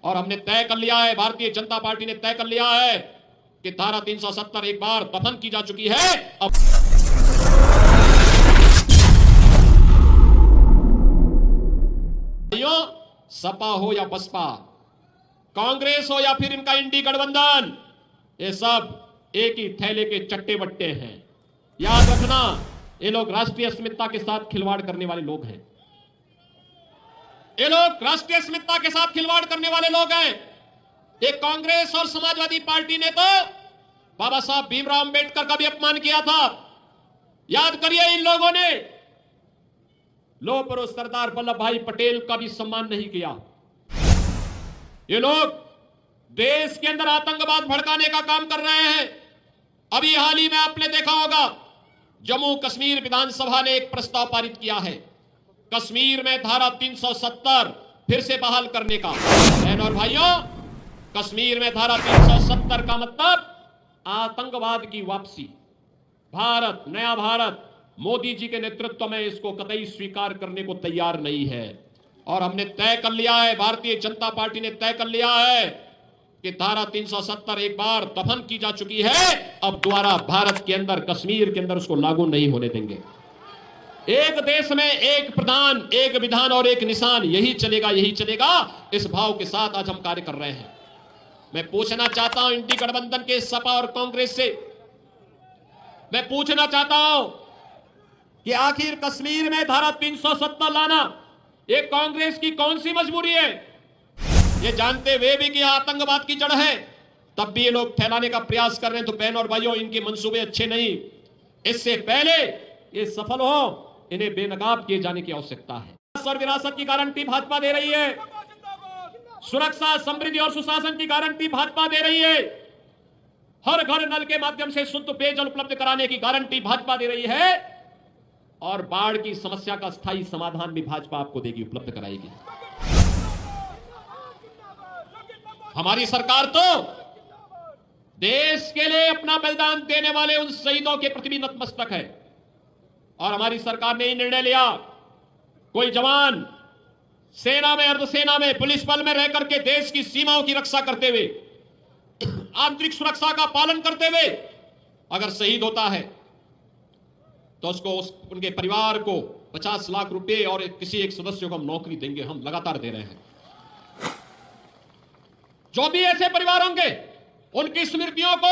और हमने तय कर लिया है, भारतीय जनता पार्टी ने तय कर लिया है कि धारा 370 एक बार दफन की जा चुकी है। अब सपा हो या बसपा, कांग्रेस हो या फिर इनका इंडी गठबंधन, ये सब एक ही थैले के चट्टे बट्टे हैं। याद रखना, ये लोग राष्ट्रीय अस्मिता के साथ खिलवाड़ करने वाले लोग हैं। ये लोग राष्ट्रीय अस्मिता के साथ खिलवाड़ करने वाले लोग हैं। एक कांग्रेस और समाजवादी पार्टी ने तो बाबा साहब भीमराव अंबेडकर का भी अपमान किया था। याद करिए, इन लोगों ने लोह पुरुष सरदार वल्लभ भाई पटेल का भी सम्मान नहीं किया। ये लोग देश के अंदर आतंकवाद भड़काने का काम कर रहे हैं। अभी हाल ही में आपने देखा होगा, जम्मू कश्मीर विधानसभा ने एक प्रस्ताव पारित किया है, कश्मीर में धारा 370 फिर से बहाल करने का। बहनों और भाइयों, कश्मीर में धारा 370 का मतलब आतंकवाद की वापसी। भारत, नया भारत मोदी जी के नेतृत्व में इसको कतई स्वीकार करने को तैयार नहीं है। और हमने तय कर लिया है, भारतीय जनता पार्टी ने तय कर लिया है कि धारा 370 एक बार दफन की जा चुकी है। अब दोबारा भारत के अंदर, कश्मीर के अंदर उसको लागू नहीं होने देंगे। एक देश में एक प्रधान, एक विधान और एक निशान, यही चलेगा, यही चलेगा। इस भाव के साथ आज हम कार्य कर रहे हैं। मैं पूछना चाहता हूं इंडी गठबंधन के सपा और कांग्रेस से, मैं पूछना चाहता हूं कि आखिर कश्मीर में धारा 370 लाना ये कांग्रेस की कौन सी मजबूरी है? ये जानते हुए भी कि आतंकवाद की जड़ है, तब भी ये लोग फैलाने का प्रयास कर रहे हैं। तो बहन और भाइयों, इनके मंसूबे अच्छे नहीं। इससे पहले ये सफल हो, इन्हें बेनकाब किए जाने की आवश्यकता है। और विरासत की गारंटी भाजपा दे रही है, सुरक्षा, समृद्धि और सुशासन की गारंटी भाजपा दे रही है, हर घर नल के माध्यम से शुद्ध पेयजल उपलब्ध कराने की गारंटी भाजपा दे रही है, और बाढ़ की समस्या का स्थायी समाधान भी भाजपा आपको देगी, उपलब्ध कराएगी। हमारी सरकार तो देश के लिए अपना बलिदान देने वाले उन शहीदों के प्रति भी नतमस्तक है। और हमारी सरकार ने निर्णय लिया, कोई जवान सेना में, अर्धसेना में, पुलिस बल में रह करके देश की सीमाओं की रक्षा करते हुए, आंतरिक सुरक्षा का पालन करते हुए अगर शहीद होता है तो उसको, उनके परिवार को 50 लाख रुपए और किसी एक सदस्य को हम नौकरी देंगे। हम लगातार दे रहे हैं। जो भी ऐसे परिवार होंगे, उनकी स्मृतियों को,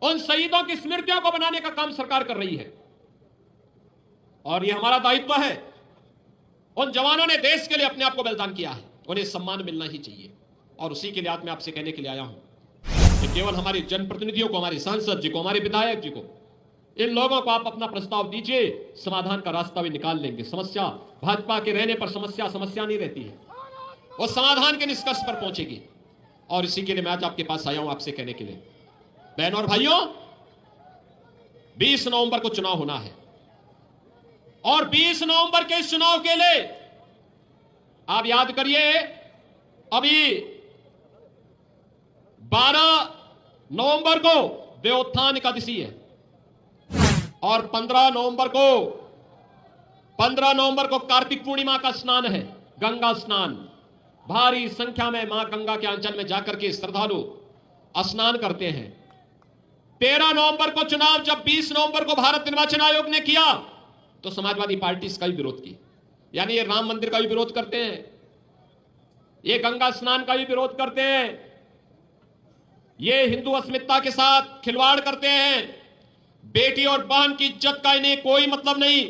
उन शहीदों की स्मृतियों को बनाने का काम सरकार कर रही है। और यह हमारा दायित्व है। उन जवानों ने देश के लिए अपने आप को बलिदान किया है, उन्हें सम्मान मिलना ही चाहिए। और उसी के लिए आज मैं आपसे कहने के लिए आया हूं कि केवल हमारे जनप्रतिनिधियों को, हमारे सांसद जी को, हमारे विधायक जी को, इन लोगों को आप अपना प्रस्ताव दीजिए, समाधान का रास्ता भी निकाल लेंगे। समस्या भाजपा के रहने पर समस्या नहीं रहती है, वो समाधान के निष्कर्ष पर पहुंचेगी। और इसी के लिए मैं आज आपके पास आया हूं, आपसे कहने के लिए, बहनों और भाइयों, 20 नवंबर को चुनाव होना है। और 20 नवंबर के इस चुनाव के लिए आप याद करिए, अभी 12 नवंबर को देवोत्थान एकादशी है और 15 नवंबर को कार्तिक पूर्णिमा का स्नान है, गंगा स्नान। भारी संख्या में मां गंगा के अंचल में जाकर के श्रद्धालु स्नान करते हैं। 13 नवंबर को चुनाव, जब 20 नवंबर को भारत निर्वाचन आयोग ने किया तो समाजवादी पार्टी इसका भी विरोध की। यानी ये राम मंदिर का भी विरोध करते हैं, ये गंगा स्नान का भी विरोध करते हैं, ये हिंदू अस्मिता के साथ खिलवाड़ करते हैं। बेटी और बहन की इज्जत का इन्हें कोई मतलब नहीं।